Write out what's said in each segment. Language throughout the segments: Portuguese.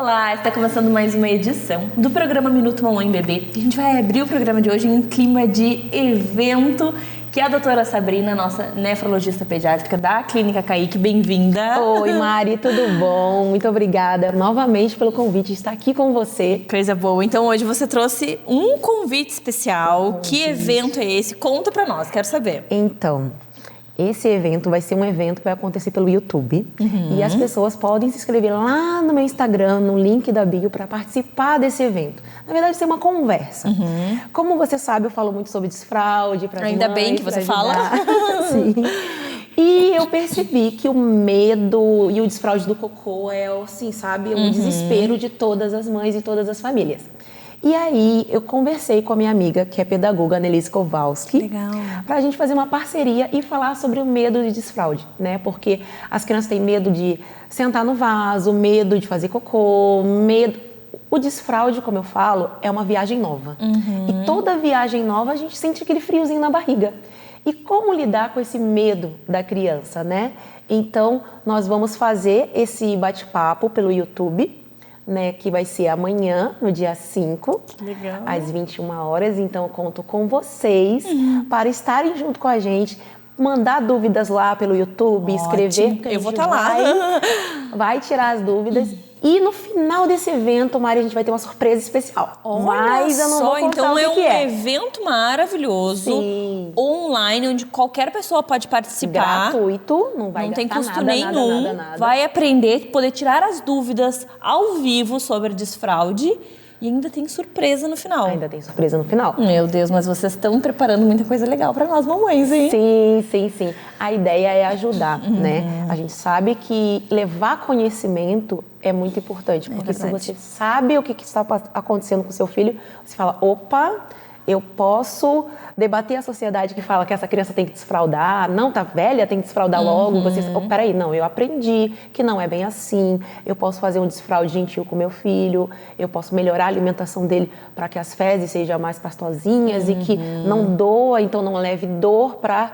Olá, está começando mais uma edição do programa Minuto Mamãe Bebê. A gente vai abrir o programa de hoje em clima de evento, que é a doutora Sabrina, nossa nefrologista pediátrica da Clínica Kaique. Bem-vinda! Oi, Mari, tudo bom? Muito obrigada novamente pelo convite de estar aqui com você. Coisa boa. Então hoje você trouxe um convite especial. Que evento é esse? Conta pra nós, quero saber. Então, esse evento vai ser um evento que vai acontecer pelo YouTube e as pessoas podem se inscrever lá no meu Instagram, no link da bio, para participar desse evento. Na verdade, vai ser uma conversa. Como você sabe, eu falo muito sobre desfraude para as mães. Ainda bem que você fala. Sim. E eu percebi que o medo e o desfraude do cocô é, assim, sabe, um desespero de todas as mães e todas as famílias. E aí, eu conversei com a minha amiga, que é pedagoga, Annelise Kowalski, para a gente fazer uma parceria e falar sobre o medo de desfraude, né? Porque as crianças têm medo de sentar no vaso, medo de fazer cocô, medo... O desfraude, como eu falo, é uma viagem nova. E toda viagem nova, a gente sente aquele friozinho na barriga. E como lidar com esse medo da criança, né? Então, nós vamos fazer esse bate-papo pelo YouTube, né, que vai ser amanhã, no dia 5, às 21 horas. Então, eu conto com vocês para estarem junto com a gente, mandar dúvidas lá pelo YouTube, escrever. Eu vou estar lá. Vai tirar as dúvidas. E no final desse evento, Mari, a gente vai ter uma surpresa especial. Mas eu não vou contar então o que é um é. evento maravilhoso, online, onde qualquer pessoa pode participar. Gratuito, não vai não tem gastar custo nada, nenhum. nada. Vai aprender, poder tirar as dúvidas ao vivo sobre desfraude. E ainda tem surpresa no final. Ainda tem surpresa no final. Meu Deus, mas vocês estão preparando muita coisa legal para nós mamães, hein? Sim. A ideia é ajudar, né? A gente sabe que levar conhecimento é muito importante. Porque se você sabe o que está acontecendo com o seu filho, você fala, opa, eu posso debater a sociedade que fala que essa criança tem que desfraudar, não tá velha, tem que desfraudar logo. Você, peraí, não, eu aprendi que não é bem assim, eu posso fazer um desfraude gentil com meu filho, eu posso melhorar a alimentação dele para que as fezes sejam mais pastosinhas e que não doa, então não leve dor para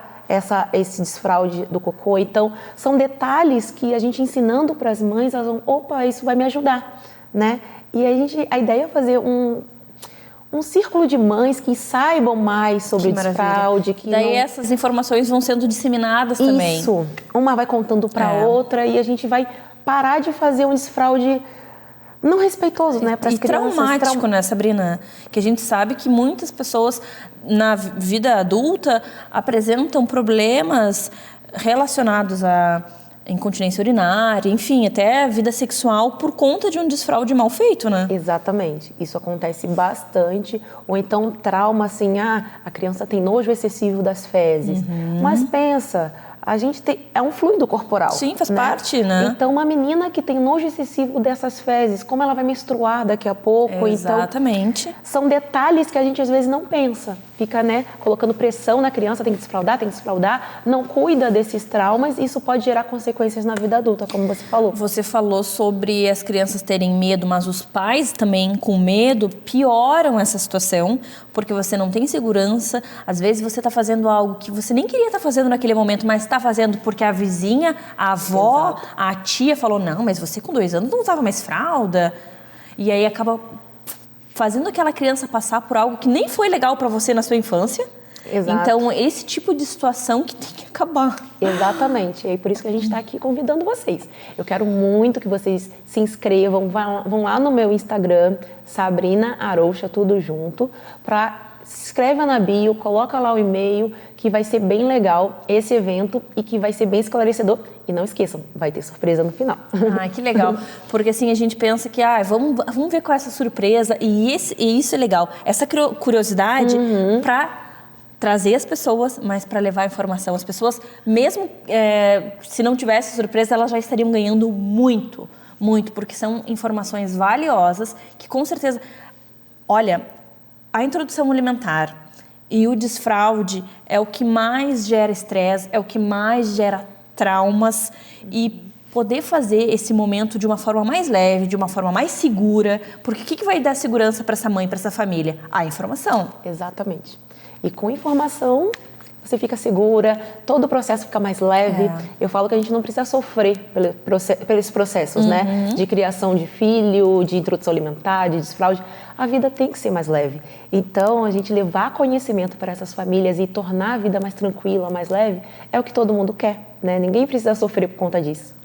esse desfraude do cocô. Então, são detalhes que a gente ensinando para as mães, elas vão, opa, isso vai me ajudar, né? E a ideia é fazer um círculo de mães que saibam mais sobre desfraude. Daí essas informações vão sendo disseminadas também. Isso. Uma vai contando para outra e a gente vai parar de fazer um desfraude não respeitoso, né, para as crianças. Traumático, né, Sabrina? Que a gente sabe que muitas pessoas na vida adulta apresentam problemas relacionados a incontinência urinária, enfim, até a vida sexual por conta de um desfraude mal feito, né? Exatamente. Isso acontece bastante. Ou então trauma assim, a criança tem nojo excessivo das fezes. Mas pensa, a gente é um fluido corporal. Sim, faz parte, né? Então, uma menina que tem nojo excessivo dessas fezes, como ela vai menstruar daqui a pouco? Exatamente. Então, são detalhes que a gente às vezes não pensa. Fica, né, colocando pressão na criança, tem que desfraudar, não cuida desses traumas, isso pode gerar consequências na vida adulta, como você falou. Você falou sobre as crianças terem medo, mas os pais também com medo pioram essa situação, porque você não tem segurança. Às vezes você está fazendo algo que você nem queria estar fazendo naquele momento, mas está fazendo porque a vizinha, a avó, a tia falou, não, mas você com 2 anos não usava mais fralda. E aí acaba fazendo aquela criança passar por algo que nem foi legal para você na sua infância. Exato. Então, esse tipo de situação que tem que acabar. Exatamente. E é por isso que a gente está aqui convidando vocês. Eu quero muito que vocês se inscrevam, vão lá no meu Instagram, Sabrina Aroucha, tudo junto, se inscreva na bio, coloca lá o e-mail, que vai ser bem legal esse evento e que vai ser bem esclarecedor. E não esqueçam, vai ter surpresa no final. Ah, que legal. Porque assim, a gente pensa que vamos ver qual é essa surpresa. E isso é legal. Essa curiosidade para trazer as pessoas, mas para levar informação. As pessoas, mesmo se não tivesse surpresa, elas já estariam ganhando muito, porque são informações valiosas que com certeza... Olha, a introdução alimentar e o desfraude é o que mais gera estresse, é o que mais gera traumas, e poder fazer esse momento de uma forma mais leve, de uma forma mais segura, porque o que vai dar segurança para essa mãe, para essa família? A informação. Exatamente. E com informação você fica segura, todo o processo fica mais leve. Eu falo que a gente não precisa sofrer pelos processos, né? De criação de filho, de introdução alimentar, de desfraude. A vida tem que ser mais leve. Então, a gente levar conhecimento para essas famílias e tornar a vida mais tranquila, mais leve, é o que todo mundo quer, né? Ninguém precisa sofrer por conta disso.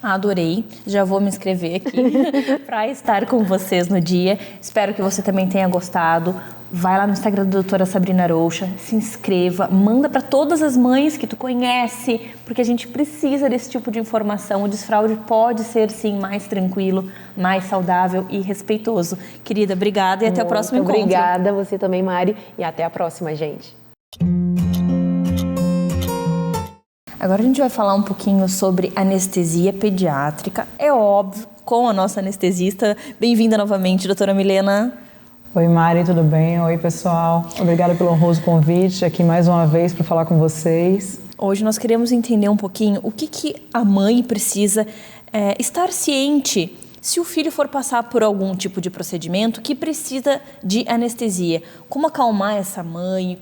Adorei, já vou me inscrever aqui para estar com vocês no dia. Espero que você também tenha gostado. Vai lá no Instagram da doutora Sabrina Aroucha, se inscreva, manda para todas as mães que tu conhece, porque a gente precisa desse tipo de informação. O desfraude pode ser, sim, mais tranquilo, mais saudável e respeitoso. Querida, obrigada e até o próximo encontro. Obrigada, você também, Mari, e até a próxima, gente. Agora a gente vai falar um pouquinho sobre anestesia pediátrica. É óbvio, com a nossa anestesista. Bem-vinda novamente, doutora Milena. Oi, Mari, tudo bem? Oi, pessoal. Obrigada pelo honroso convite aqui mais uma vez para falar com vocês. Hoje nós queremos entender um pouquinho o que a mãe precisa estar ciente se o filho for passar por algum tipo de procedimento que precisa de anestesia. Como acalmar essa mãe?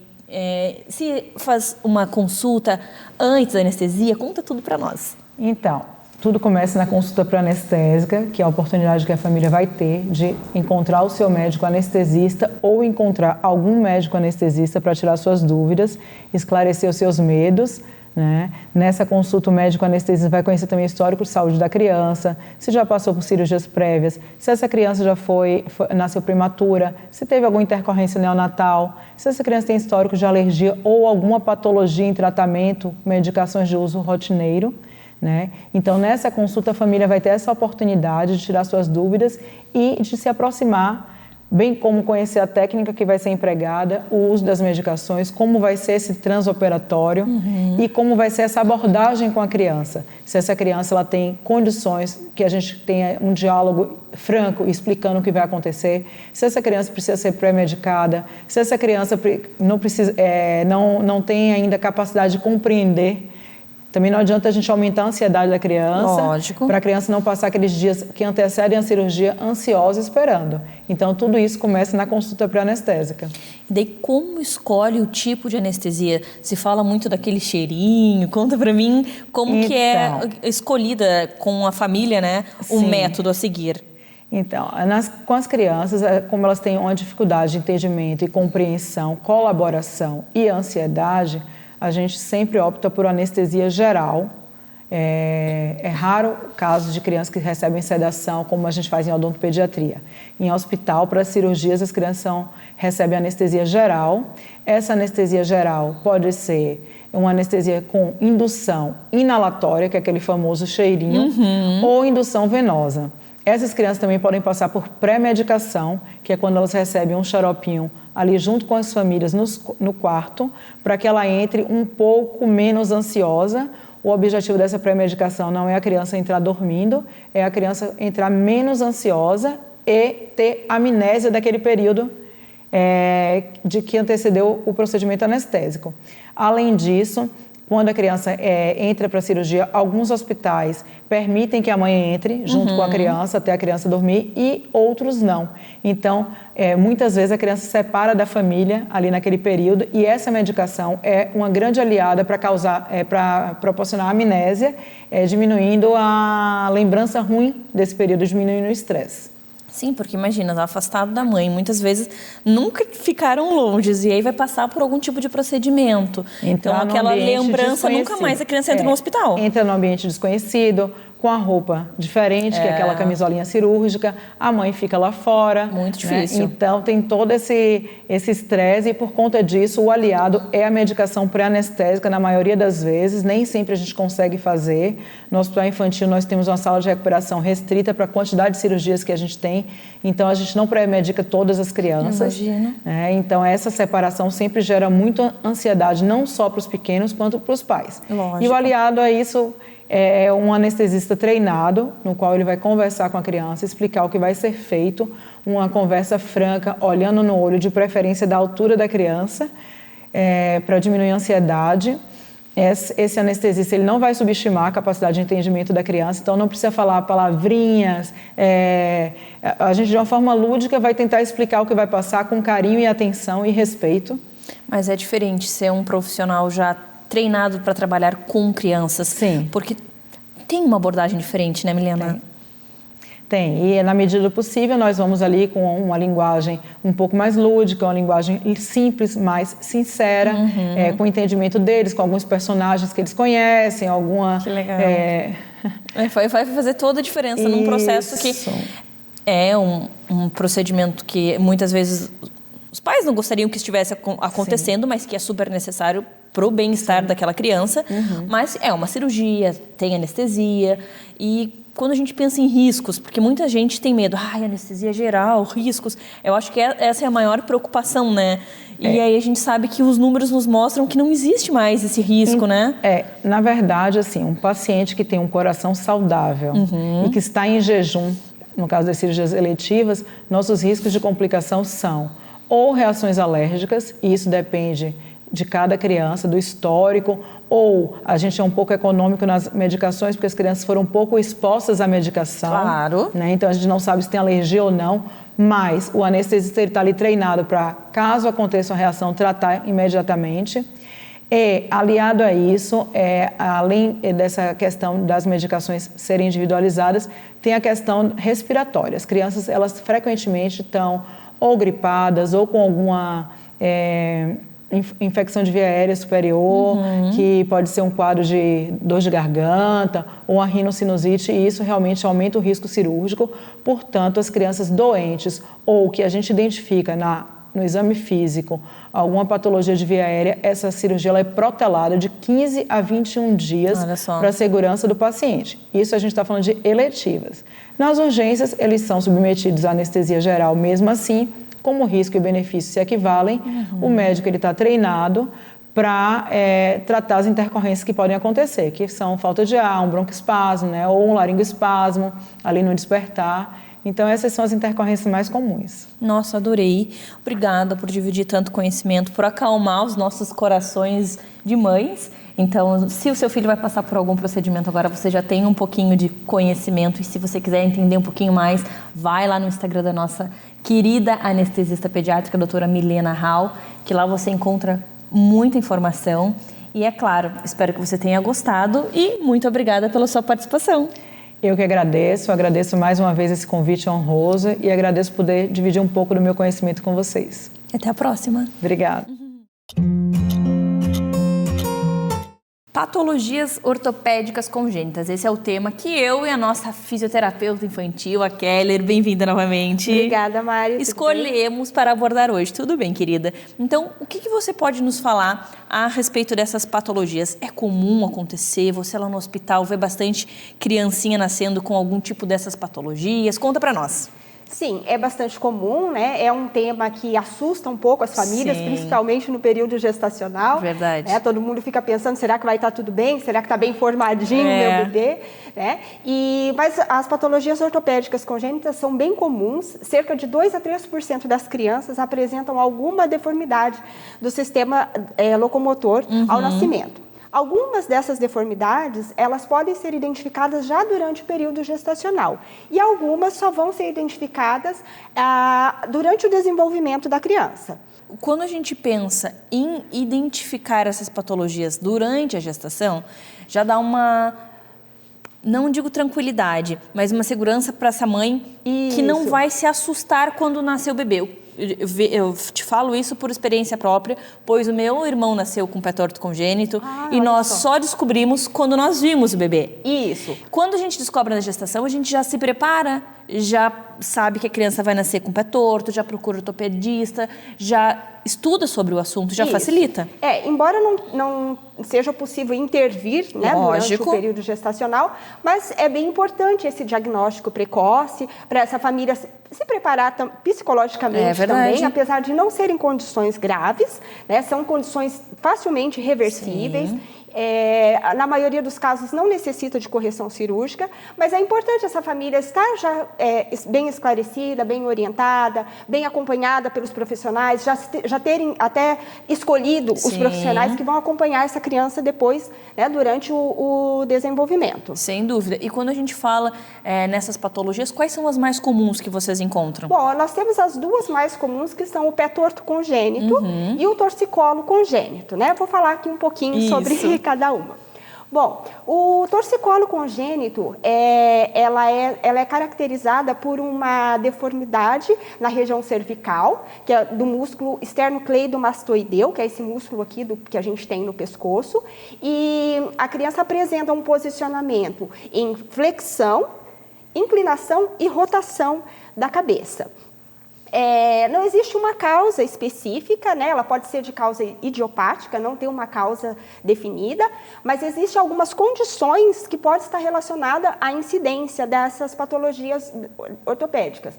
Se faz uma consulta antes da anestesia, conta tudo para nós. Então, tudo começa na consulta pré-anestésica, que é a oportunidade que a família vai ter de encontrar o seu médico anestesista ou encontrar algum médico anestesista para tirar suas dúvidas, esclarecer os seus medos, né? Nessa consulta, o médico anestesista vai conhecer também o histórico de saúde da criança, se já passou por cirurgias prévias, se essa criança já nasceu prematura, se teve alguma intercorrência neonatal, se essa criança tem histórico de alergia ou alguma patologia em tratamento, medicações de uso rotineiro, né? Então, nessa consulta, a família vai ter essa oportunidade de tirar suas dúvidas e de se aproximar, bem como conhecer a técnica que vai ser empregada, o uso das medicações, como vai ser esse transoperatório e como vai ser essa abordagem com a criança. Se essa criança ela tem condições, que a gente tenha um diálogo franco explicando o que vai acontecer, se essa criança precisa ser pré-medicada, se essa criança não tem ainda capacidade de compreender. Também não adianta a gente aumentar a ansiedade da criança, para a criança não passar aqueles dias que antecedem a cirurgia ansiosa esperando. Então, tudo isso começa na consulta pré-anestésica. E daí, como escolhe o tipo de anestesia? Se fala muito daquele cheirinho, conta para mim como que é escolhida com a família, né, o método a seguir. Então, com as crianças, como elas têm uma dificuldade de entendimento e compreensão, colaboração e ansiedade, a gente sempre opta por anestesia geral. É raro o caso de crianças que recebem sedação, como a gente faz em odontopediatria. Em hospital, para cirurgias, as crianças recebem anestesia geral. Essa anestesia geral pode ser uma anestesia com indução inalatória, que é aquele famoso cheirinho, ou indução venosa. Essas crianças também podem passar por pré-medicação, que é quando elas recebem um xaropinho ali junto com as famílias no quarto, para que ela entre um pouco menos ansiosa. O objetivo dessa pré-medicação não é a criança entrar dormindo, é a criança entrar menos ansiosa e ter amnésia daquele período de que antecedeu o procedimento anestésico. Além disso, quando a criança entra para a cirurgia, alguns hospitais permitem que a mãe entre junto com a criança até a criança dormir e outros não. Então, muitas vezes a criança se separa da família ali naquele período e essa medicação é uma grande aliada para proporcionar amnésia, diminuindo a lembrança ruim desse período, diminuindo o estresse. Sim, porque imagina, tá afastado da mãe, muitas vezes nunca ficaram longe e aí vai passar por algum tipo de procedimento. Então aquela lembrança, nunca mais a criança entra no hospital. Entra no ambiente desconhecido, com a roupa diferente, que é aquela camisolinha cirúrgica, a mãe fica lá fora. Muito difícil. Então tem todo esse estresse e por conta disso o aliado é a medicação pré-anestésica na maioria das vezes, nem sempre a gente consegue fazer. No hospital infantil nós temos uma sala de recuperação restrita para a quantidade de cirurgias que a gente tem, então a gente não pré-medica todas as crianças. Imagina. Então essa separação sempre gera muita ansiedade, não só para os pequenos quanto para os pais. Lógico. E o aliado a isso é um anestesista treinado, no qual ele vai conversar com a criança, explicar o que vai ser feito, uma conversa franca, olhando no olho, de preferência da altura da criança, para diminuir a ansiedade. Esse anestesista ele não vai subestimar a capacidade de entendimento da criança, então não precisa falar palavrinhas. A gente, de uma forma lúdica, vai tentar explicar o que vai passar com carinho e atenção e respeito. Mas é diferente ser um profissional já treinado para trabalhar com crianças. Sim. Porque tem uma abordagem diferente, né, Milena? Tem, e na medida do possível nós vamos ali com uma linguagem um pouco mais lúdica, uma linguagem simples, mais sincera, com o entendimento deles, com alguns personagens que eles conhecem, alguma... Que legal. Vai fazer toda a diferença num processo que é um procedimento que muitas vezes os pais não gostariam que estivesse acontecendo, mas que é super necessário para o bem-estar daquela criança. Mas é uma cirurgia, tem anestesia e quando a gente pensa em riscos, porque muita gente tem medo, anestesia geral, riscos, eu acho que essa é a maior preocupação, né? E aí a gente sabe que os números nos mostram que não existe mais esse risco, né? Na verdade, assim, um paciente que tem um coração saudável e que está em jejum, no caso das cirurgias eletivas, nossos riscos de complicação são ou reações alérgicas, e isso depende de cada criança, do histórico, ou a gente é um pouco econômico nas medicações, porque as crianças foram um pouco expostas à medicação. Claro. Né? Então a gente não sabe se tem alergia ou não, mas o anestesista está ali treinado para, caso aconteça uma reação, tratar imediatamente. E, aliado a isso, além dessa questão das medicações serem individualizadas, tem a questão respiratória. As crianças, elas frequentemente estão ou gripadas ou com alguma infecção de via aérea superior, que pode ser um quadro de dor de garganta ou uma rinocinusite, e isso realmente aumenta o risco cirúrgico. Portanto, as crianças doentes ou que a gente identifica no exame físico alguma patologia de via aérea, essa cirurgia ela é protelada de 15 a 21 dias para a segurança do paciente. Isso a gente está falando de eletivas. Nas urgências, eles são submetidos à anestesia geral mesmo assim, como risco e benefício se equivalem. O médico está treinado para tratar as intercorrências que podem acontecer, que são falta de ar, um broncoespasmo, né, ou um laringoespasmo ali no despertar. Então, essas são as intercorrências mais comuns. Nossa, adorei. Obrigada por dividir tanto conhecimento, por acalmar os nossos corações de mães. Então, se o seu filho vai passar por algum procedimento agora, você já tem um pouquinho de conhecimento. E se você quiser entender um pouquinho mais, vai lá no Instagram da nossa querida anestesista pediátrica, a doutora Milena Hall, que lá você encontra muita informação. E é claro, espero que você tenha gostado e muito obrigada pela sua participação. Eu que agradeço mais uma vez esse convite honroso e agradeço poder dividir um pouco do meu conhecimento com vocês. Até a próxima. Obrigada. Patologias ortopédicas congênitas. Esse é o tema que eu e a nossa fisioterapeuta infantil, a Keller, bem-vinda novamente. Obrigada, Mário. Escolhemos para abordar hoje. Tudo bem, querida? Então, o que você pode nos falar a respeito dessas patologias? É comum acontecer? Você lá no hospital vê bastante criancinha nascendo com algum tipo dessas patologias? Conta para nós. Sim, é bastante comum, né? É um tema que assusta um pouco as famílias, Sim. Principalmente no período gestacional. Verdade. Né? Todo mundo fica pensando, será que vai estar tudo bem? Será que está bem formadinho o meu bebê? Né? Mas as patologias ortopédicas congênitas são bem comuns. Cerca de 2 a 3% das crianças apresentam alguma deformidade do sistema locomotor ao nascimento. Algumas dessas deformidades, elas podem ser identificadas já durante o período gestacional e algumas só vão ser identificadas durante o desenvolvimento da criança. Quando a gente pensa em identificar essas patologias durante a gestação, já dá uma, não digo tranquilidade, mas uma segurança para essa mãe que não vai se assustar quando nascer o bebê. Eu te falo isso por experiência própria, pois o meu irmão nasceu com pé torto congênito e nós só descobrimos quando nós vimos o bebê. Isso. Quando a gente descobre na gestação, a gente já se prepara, já sabe que a criança vai nascer com pé torto, já procura ortopedista, já estuda sobre o assunto, já facilita. Embora não seja possível intervir, né, durante o período gestacional, mas é bem importante esse diagnóstico precoce para essa família se preparar psicologicamente também, apesar de não serem condições graves, né, são condições facilmente reversíveis. Sim. Na maioria dos casos não necessita de correção cirúrgica, mas é importante essa família estar já bem esclarecida, bem orientada, bem acompanhada pelos profissionais, já terem até escolhido os profissionais que vão acompanhar essa criança depois, né, durante o desenvolvimento. Sem dúvida. E quando a gente fala nessas patologias, quais são as mais comuns que vocês encontram? Bom, nós temos as duas mais comuns, que são o pé torto congênito e o torcicolo congênito, né? Vou falar aqui um pouquinho sobre cada uma. Bom, o torcicolo congênito, ela é caracterizada por uma deformidade na região cervical, que é do músculo esternocleidomastoideu, que é esse músculo aqui que a gente tem no pescoço, e a criança apresenta um posicionamento em flexão, inclinação e rotação da cabeça. Não existe uma causa específica, né? Ela pode ser de causa idiopática, não tem uma causa definida, mas existem algumas condições que podem estar relacionadas à incidência dessas patologias ortopédicas.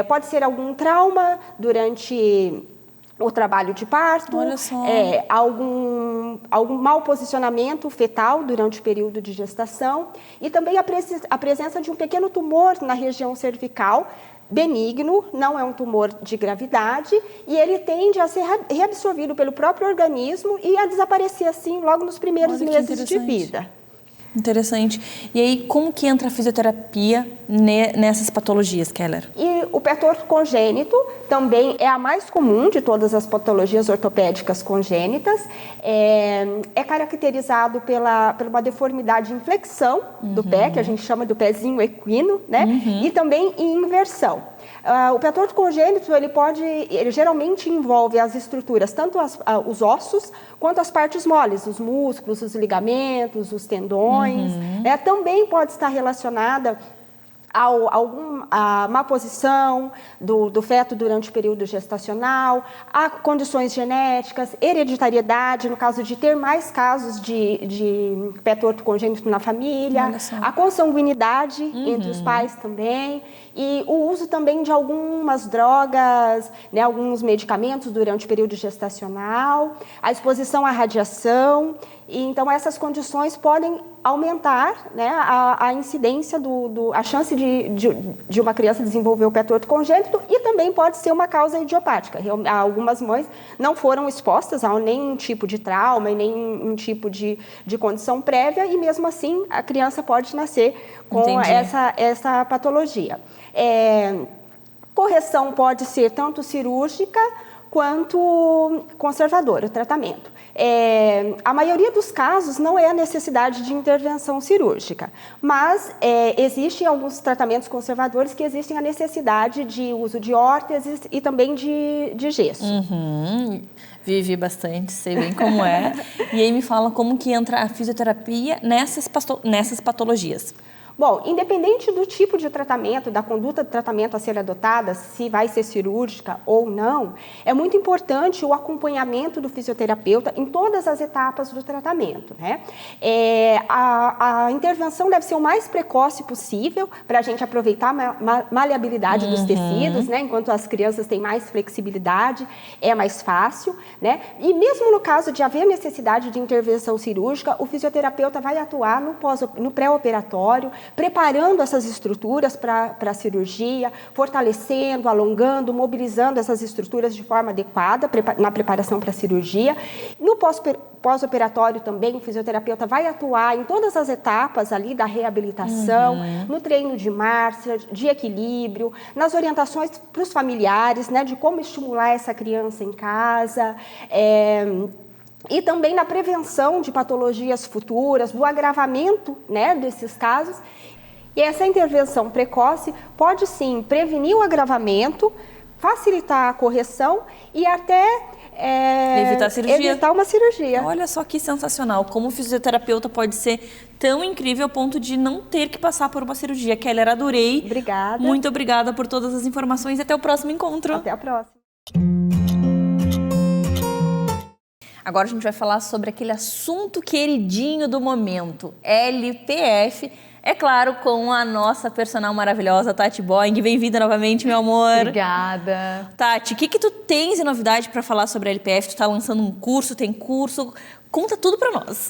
Pode ser algum trauma durante o trabalho de parto, algum mau posicionamento fetal durante o período de gestação e também a presença de um pequeno tumor na região cervical, benigno, não é um tumor de gravidade, e ele tende a ser reabsorvido pelo próprio organismo e a desaparecer assim logo nos primeiros meses de vida. Interessante. E aí, como que entra a fisioterapia nessas patologias, Keller? E o pé torto congênito também é a mais comum de todas as patologias ortopédicas congênitas. É caracterizado pela uma deformidade em flexão do pé, que a gente chama do pezinho equino, né? E também em inversão. O pé torto congênito, ele geralmente envolve as estruturas, tanto os ossos, quanto as partes moles, os músculos, os ligamentos, os tendões. Também pode estar relacionada a má posição do feto durante o período gestacional, a condições genéticas, hereditariedade, no caso de ter mais casos de pé torto congênito na família, a consanguinidade entre os pais também, e o uso também de algumas drogas, né, alguns medicamentos durante o período gestacional, a exposição à radiação. E, então, essas condições podem aumentar, né, a incidência, a chance de uma criança desenvolver o pé torto congênito, e também pode ser uma causa idiopática. Algumas mães não foram expostas a nenhum tipo de trauma e nenhum tipo de condição prévia, e mesmo assim a criança pode nascer com essa patologia. Correção pode ser tanto cirúrgica quanto conservadora, o tratamento. A maioria dos casos não é a necessidade de intervenção cirúrgica, mas existem alguns tratamentos conservadores que existem a necessidade de uso de órteses e também de gesso. Vivi bastante, sei bem como é. E aí me fala como que entra a fisioterapia nessas patologias. Bom, independente do tipo de tratamento, da conduta de tratamento a ser adotada, se vai ser cirúrgica ou não, é muito importante o acompanhamento do fisioterapeuta em todas as etapas do tratamento, né? A intervenção deve ser o mais precoce possível para a gente aproveitar a maleabilidade dos tecidos, né? Enquanto as crianças têm mais flexibilidade, é mais fácil, né? E mesmo no caso de haver necessidade de intervenção cirúrgica, o fisioterapeuta vai atuar no pré-operatório, preparando essas estruturas para a cirurgia, fortalecendo, alongando, mobilizando essas estruturas de forma adequada na preparação para a cirurgia. No pós-operatório também, o fisioterapeuta vai atuar em todas as etapas ali da reabilitação, no treino de marcha, de equilíbrio, nas orientações para os familiares, né, de como estimular essa criança em casa, e também na prevenção de patologias futuras, do agravamento, né, desses casos. E essa intervenção precoce pode sim prevenir o agravamento, facilitar a correção e até evitar uma cirurgia. Olha só que sensacional, como o fisioterapeuta pode ser tão incrível ao ponto de não ter que passar por uma cirurgia. Keller, adorei. Obrigada. Muito obrigada por todas as informações e até o próximo encontro. Até a próxima. Agora a gente vai falar sobre aquele assunto queridinho do momento, LPF. É claro, com a nossa personal maravilhosa, Tati Boing. Bem-vinda novamente, meu amor. Obrigada. Tati, o que tu tens de novidade para falar sobre a LPF? Tu tá lançando um curso, tem curso? Conta tudo para nós.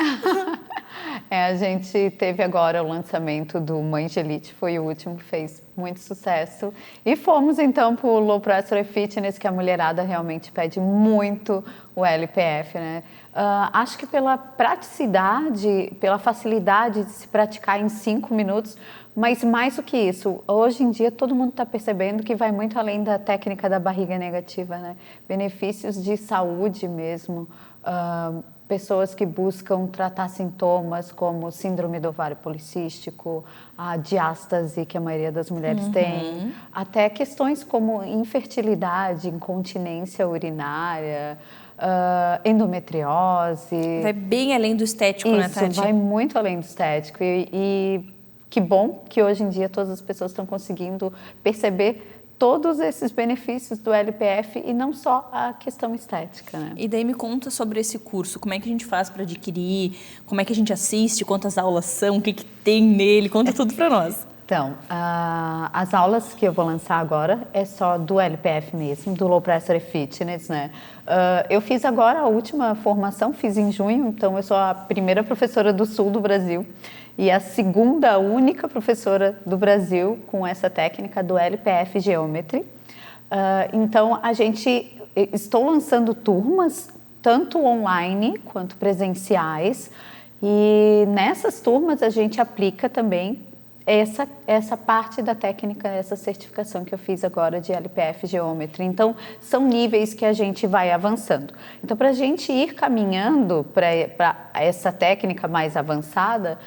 A gente teve agora o lançamento do Mãe de Elite, foi o último que fez muito sucesso. E fomos então para o Low Pressure Fitness, que a mulherada realmente pede muito o LPF, né? Acho que pela praticidade, pela facilidade de se praticar em 5 minutos, mas mais do que isso, hoje em dia todo mundo está percebendo que vai muito além da técnica da barriga negativa, né? Benefícios de saúde mesmo. Pessoas que buscam tratar sintomas como síndrome do ovário policístico, a diástase que a maioria das mulheres tem, até questões como infertilidade, incontinência urinária, endometriose. Vai bem além do estético, né, Tati? Isso, vai muito além do estético. E que bom que hoje em dia todas as pessoas estão conseguindo perceber todos esses benefícios do LPF e não só a questão estética, né? E daí me conta sobre esse curso, como é que a gente faz para adquirir, como é que a gente assiste, quantas aulas são, o que tem nele, conta tudo para nós. Então, as aulas que eu vou lançar agora é só do LPF mesmo, do Low Pressure Fitness, né? Eu fiz agora a última formação, fiz em junho, então eu sou a primeira professora do sul do Brasil e a segunda única professora do Brasil com essa técnica do LPF Geometry. Então, estou lançando turmas, tanto online quanto presenciais, e nessas turmas a gente aplica também essa parte da técnica, essa certificação que eu fiz agora de LPF Geometry. Então, são níveis que a gente vai avançando. Então, para a gente ir caminhando para essa técnica mais avançada,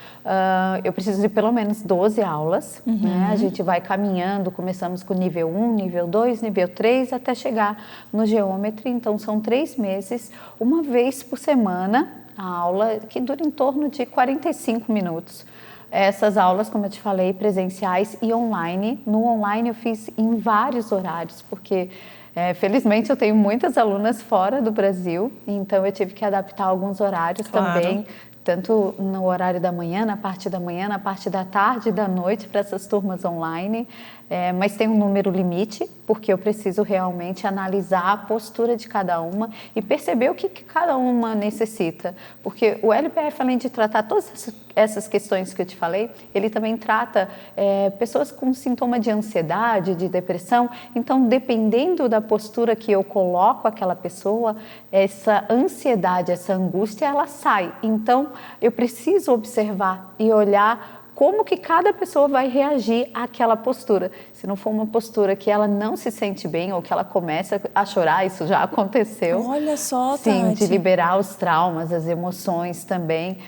eu preciso de pelo menos 12 aulas. Né? A gente vai caminhando, começamos com nível 1, nível 2, nível 3, até chegar no Geometry. Então, são 3 meses, uma vez por semana, a aula que dura em torno de 45 minutos. Essas aulas, como eu te falei, presenciais e online. No online eu fiz em vários horários, porque felizmente eu tenho muitas alunas fora do Brasil, então eu tive que adaptar alguns horários também, tanto no horário da manhã, na parte da tarde e da noite para essas turmas online. Mas tem um número limite, porque eu preciso realmente analisar a postura de cada uma e perceber o que cada uma necessita. Porque o LPF, além de tratar todas essas questões que eu te falei, ele também trata pessoas com sintoma de ansiedade, de depressão. Então, dependendo da postura que eu coloco aquela pessoa, essa ansiedade, essa angústia, ela sai. Então, eu preciso observar e olhar como que cada pessoa vai reagir àquela postura. Se não for uma postura que ela não se sente bem ou que ela começa a chorar, isso já aconteceu. Olha só, Tati. Sim, de liberar os traumas, as emoções também.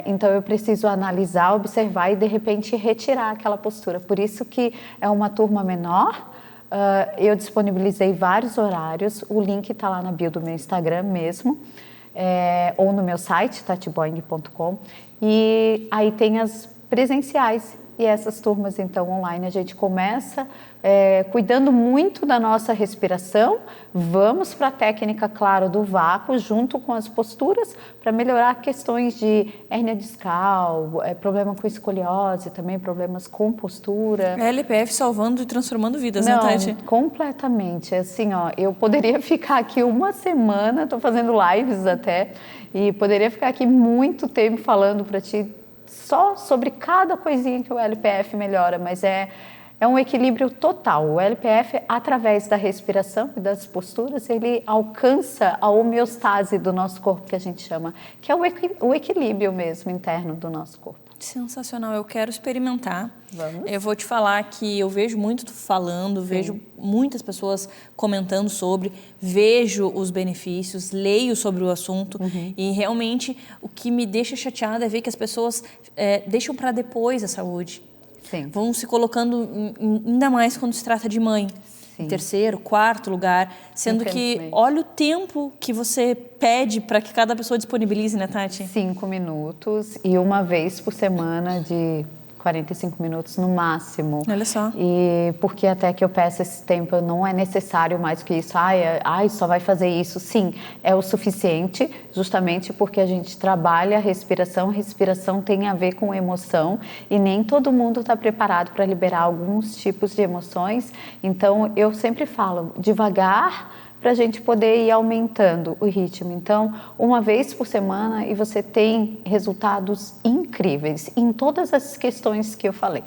Então eu preciso analisar, observar e de repente retirar aquela postura. Por isso que é uma turma menor. Eu disponibilizei vários horários, o link está lá na bio do meu Instagram mesmo, ou no meu site, tatiboing.com, e aí tem as presenciais e essas turmas então online. A gente começa cuidando muito da nossa respiração, vamos para a técnica, claro, do vácuo, junto com as posturas, para melhorar questões de hérnia discal, problema com escoliose, também problemas com postura. LPF salvando e transformando vidas, Não, né, Tati? completamente. Assim, ó, eu poderia ficar aqui uma semana, estou fazendo lives até, e poderia ficar aqui muito tempo falando para ti só sobre cada coisinha que o LPF melhora, mas é um equilíbrio total. O LPF, através da respiração e das posturas, ele alcança a homeostase do nosso corpo, que a gente chama, que é o equilíbrio mesmo interno do nosso corpo. Sensacional, eu quero experimentar. Vamos. Eu vou te falar que eu vejo muito tu falando, vejo muitas pessoas comentando sobre, vejo os benefícios, leio sobre o assunto e realmente o que me deixa chateada é ver que as pessoas deixam para depois a saúde. Sim. Vão se colocando ainda mais quando se trata de mãe. Em terceiro, quarto lugar, sendo que olha o tempo que você pede para que cada pessoa disponibilize, né, Tati? 5 minutos e uma vez por semana de 45 minutos no máximo. Olha só. E porque até que eu peço esse tempo, não é necessário mais que isso. Só vai fazer isso. Sim, é o suficiente, justamente porque a gente trabalha a respiração. Respiração tem a ver com emoção e nem todo mundo está preparado para liberar alguns tipos de emoções. Então, eu sempre falo, devagar, para a gente poder ir aumentando o ritmo. Então, uma vez por semana e você tem resultados incríveis em todas as questões que eu falei.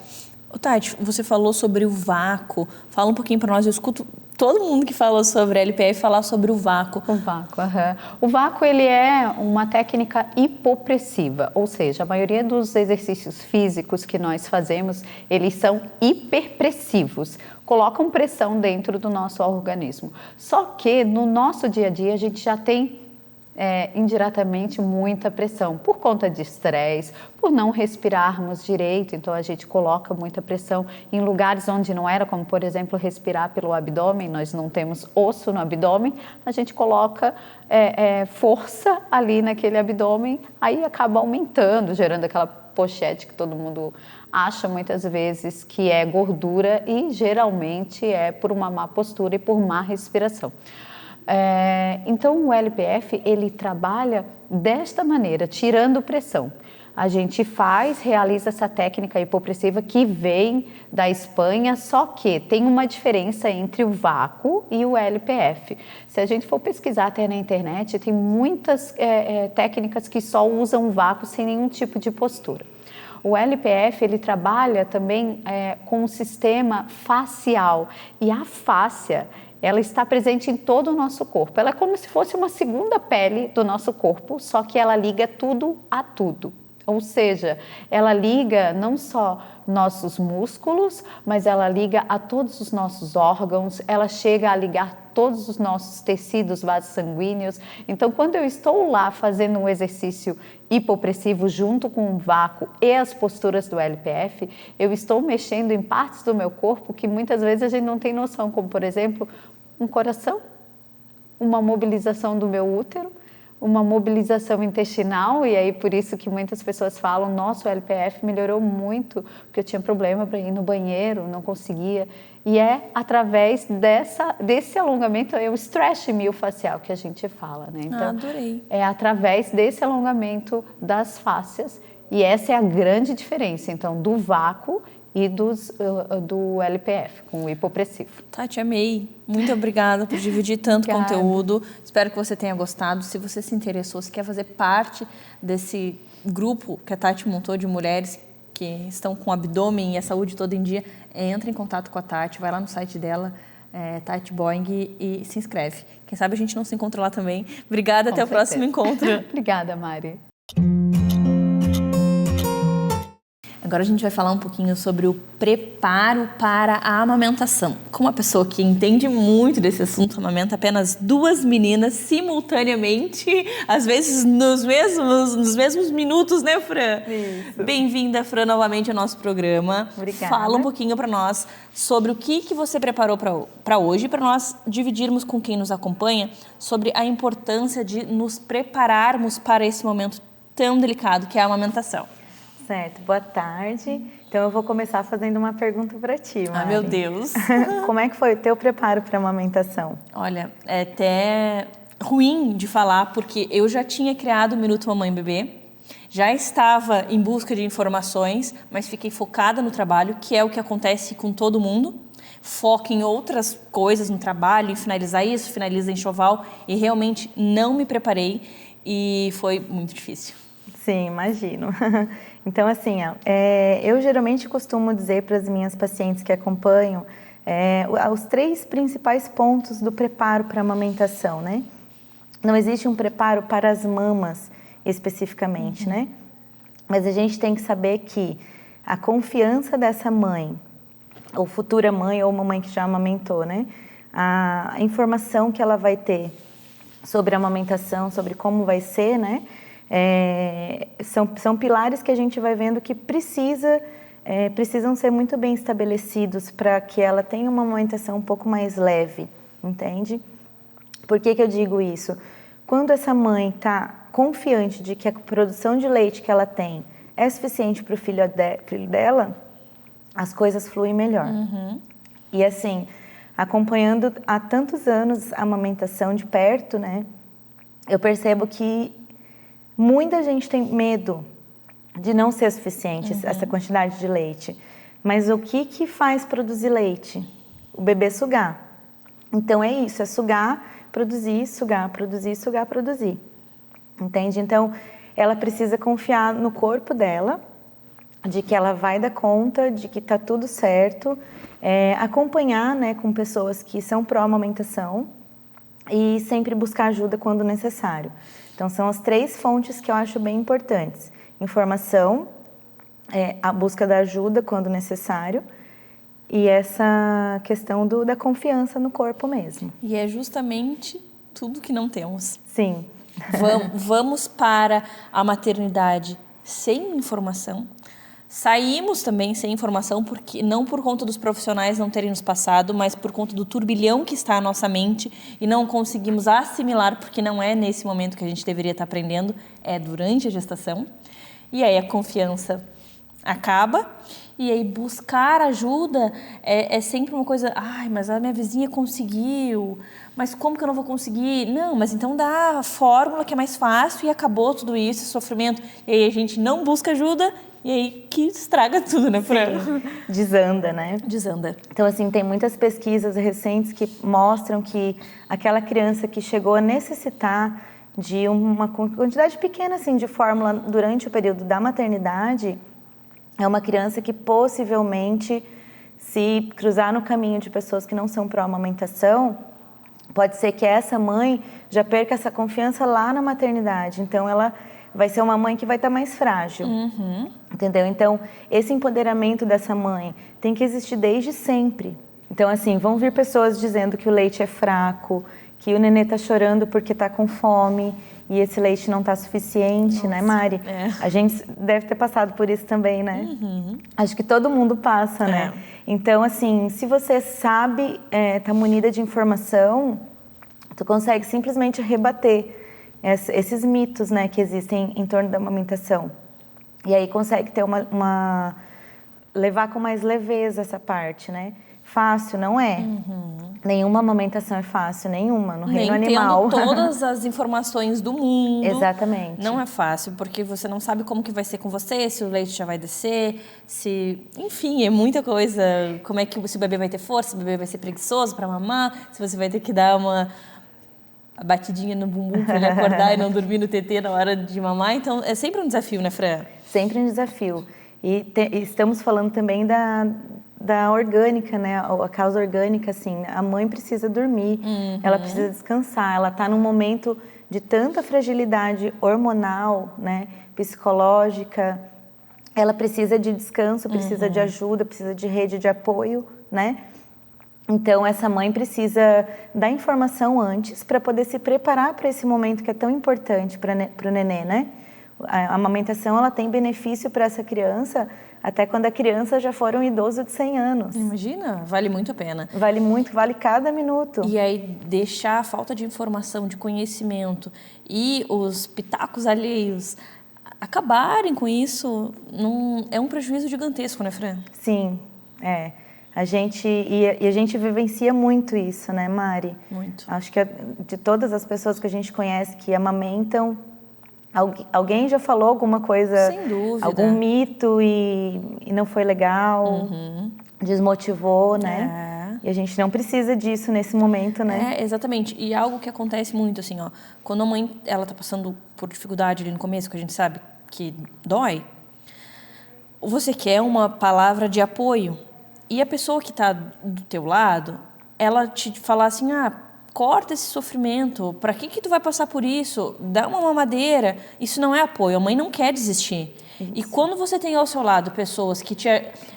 Tati, você falou sobre o vácuo. Fala um pouquinho para nós. Eu escuto todo mundo que fala sobre LPF falar sobre o vácuo. O vácuo, O vácuo, ele é uma técnica hipopressiva, ou seja, a maioria dos exercícios físicos que nós fazemos, eles são hiperpressivos, colocam pressão dentro do nosso organismo. Só que no nosso dia a dia a gente já tem indiretamente muita pressão por conta de estresse, por não respirarmos direito, então a gente coloca muita pressão em lugares onde não era, como por exemplo respirar pelo abdômen, nós não temos osso no abdômen, a gente coloca força ali naquele abdômen, aí acaba aumentando, gerando aquela pochete que todo mundo acha muitas vezes que é gordura e geralmente é por uma má postura e por má respiração. Então o LPF ele trabalha desta maneira, tirando pressão. A gente realiza essa técnica hipopressiva que vem da Espanha, só que tem uma diferença entre o vácuo e o LPF. Se a gente for pesquisar até na internet, tem muitas técnicas que só usam o vácuo sem nenhum tipo de postura. O LPF ele trabalha também com o sistema facial e a fáscia ela está presente em todo o nosso corpo. Ela é como se fosse uma segunda pele do nosso corpo, só que ela liga tudo a tudo. Ou seja, ela liga não só nossos músculos, mas ela liga a todos os nossos órgãos, ela chega a ligar todos os nossos tecidos, vasos sanguíneos. Então, quando eu estou lá fazendo um exercício hipopressivo junto com o vácuo e as posturas do LPF, eu estou mexendo em partes do meu corpo que muitas vezes a gente não tem noção, como por exemplo, um coração, uma mobilização do meu útero, uma mobilização intestinal, e aí por isso que muitas pessoas falam, nossa, o LPF melhorou muito, porque eu tinha problema para ir no banheiro, não conseguia, e é através desse alongamento, é o stretch miofascial que a gente fala, né? Então, adorei. É através desse alongamento das fáscias, e essa é a grande diferença, então, do vácuo e do LPF, com o hipopressivo. Tati, amei. Muito obrigada por dividir tanto conteúdo. Espero que você tenha gostado. Se você se interessou, se quer fazer parte desse grupo que a Tati montou de mulheres que estão com o abdômen e a saúde toda em dia, entre em contato com a Tati, vai lá no site dela, Tati Boing, e se inscreve. Quem sabe a gente não se encontra lá também. Obrigada, até o próximo encontro. Obrigada, Mari. Agora a gente vai falar um pouquinho sobre o preparo para a amamentação. Como uma pessoa que entende muito desse assunto, amamenta apenas 2 meninas simultaneamente, às vezes nos mesmos minutos, né, Fran? Isso. Bem-vinda, Fran, novamente ao nosso programa. Obrigada. Fala um pouquinho para nós sobre o que você preparou para hoje, para nós dividirmos com quem nos acompanha sobre a importância de nos prepararmos para esse momento tão delicado que é a amamentação. Certo, boa tarde. Então eu vou começar fazendo uma pergunta para ti, Mari. Ah, meu Deus! Como é que foi o teu preparo para a amamentação? Olha, é até ruim de falar, porque eu já tinha criado o Minuto Mamãe Bebê, já estava em busca de informações, mas fiquei focada no trabalho, que é o que acontece com todo mundo. Foca em outras coisas no trabalho, em finalizar isso, finaliza enxoval, e realmente não me preparei e foi muito difícil. Sim, imagino. Então, assim, eu geralmente costumo dizer para as minhas pacientes que acompanham os 3 principais pontos do preparo para a amamentação, né? Não existe um preparo para as mamas especificamente, né? Mas a gente tem que saber que a confiança dessa mãe, ou futura mãe, ou mamãe que já amamentou, né? A informação que ela vai ter sobre a amamentação, sobre como vai ser, né? São pilares que a gente vai vendo que precisam ser muito bem estabelecidos para que ela tenha uma amamentação um pouco mais leve, entende? Por que eu digo isso? Quando essa mãe está confiante de que a produção de leite que ela tem é suficiente para o filho dela, as coisas fluem melhor. E assim, acompanhando há tantos anos a amamentação de perto, né, eu percebo que muita gente tem medo de não ser suficiente essa quantidade de leite. Mas o que faz produzir leite? O bebê sugar. Então é isso, é sugar produzir, sugar, produzir, sugar, produzir. Entende? Então, ela precisa confiar no corpo dela, de que ela vai dar conta, de que está tudo certo, acompanhar, né, com pessoas que são pró-amamentação e sempre buscar ajuda quando necessário. Então, são as 3 fontes que eu acho bem importantes. Informação, a busca da ajuda quando necessário e essa questão da confiança no corpo mesmo. E é justamente tudo que não temos. Sim. Vamos para a maternidade sem informação. Saímos também sem informação, porque não por conta dos profissionais não terem nos passado, mas por conta do turbilhão que está à nossa mente e não conseguimos assimilar, porque não é nesse momento que a gente deveria estar aprendendo, é durante a gestação. E aí a confiança acaba, e aí buscar ajuda é sempre uma coisa, ai, mas a minha vizinha conseguiu, mas como que eu não vou conseguir? Não, mas então dá a fórmula que é mais fácil e acabou tudo isso, esse sofrimento. E aí a gente não busca ajuda, e aí que estraga tudo, né, Fran? Desanda, né? Desanda. Então, assim, tem muitas pesquisas recentes que mostram que aquela criança que chegou a necessitar de uma quantidade pequena, assim, de fórmula durante o período da maternidade, é uma criança que possivelmente, se cruzar no caminho de pessoas que não são pró-amamentação, pode ser que essa mãe já perca essa confiança lá na maternidade. Então, ela vai ser uma mãe que vai estar mais frágil. Entendeu? Então, esse empoderamento dessa mãe tem que existir desde sempre. Então, assim, vão vir pessoas dizendo que o leite é fraco, que o nenê está chorando porque está com fome e esse leite não está suficiente, né, Mari? A gente deve ter passado por isso também, né? Acho que todo mundo passa, né? Então, assim, se você sabe, tá munida de informação, tu consegue simplesmente rebater esses mitos, né, que existem em torno da amamentação. E aí consegue ter levar com mais leveza essa parte, né? Fácil não é. Nenhuma amamentação é fácil, nenhuma, no reino animal. Tendo todas as informações do mundo. Exatamente. Não é fácil, porque você não sabe como que vai ser com você, se o leite já vai descer, enfim, é muita coisa. Como é que se o bebê vai ter força, se o bebê vai ser preguiçoso para mamar, se você vai ter que dar uma batidinha no bumbum para ele acordar e não dormir no TT na hora de mamar. Então, é sempre um desafio, né, Fran? Sempre um desafio. E estamos falando também da orgânica, né? A causa orgânica, assim, a mãe precisa dormir, ela precisa descansar, ela está num momento de tanta fragilidade hormonal, né? Psicológica, ela precisa de descanso, precisa de ajuda, precisa de rede de apoio, né? Então, essa mãe precisa dar informação antes para poder se preparar para esse momento que é tão importante para o nenê, né? A amamentação, ela tem benefício para essa criança até quando a criança já for um idoso de 100 anos. Imagina, vale muito a pena. Vale muito, vale cada minuto. E aí, deixar a falta de informação, de conhecimento e os pitacos alheios acabarem com isso, é um prejuízo gigantesco, né, Fran? Sim, é. A gente vivencia muito isso, né, Mari? Muito. Acho que de todas as pessoas que a gente conhece que amamentam, alguém já falou alguma coisa, sem dúvida, algum mito e não foi legal, desmotivou, né? E a gente não precisa disso nesse momento, né? Exatamente. E algo que acontece muito, assim, ó, quando a mãe, ela tá passando por dificuldade ali no começo, que a gente sabe que dói, você quer uma palavra de apoio. E a pessoa que está do teu lado, ela te falar assim, corta esse sofrimento, para que tu vai passar por isso? Dá uma mamadeira. Isso não é apoio, a mãe não quer desistir. Isso. E quando você tem ao seu lado pessoas que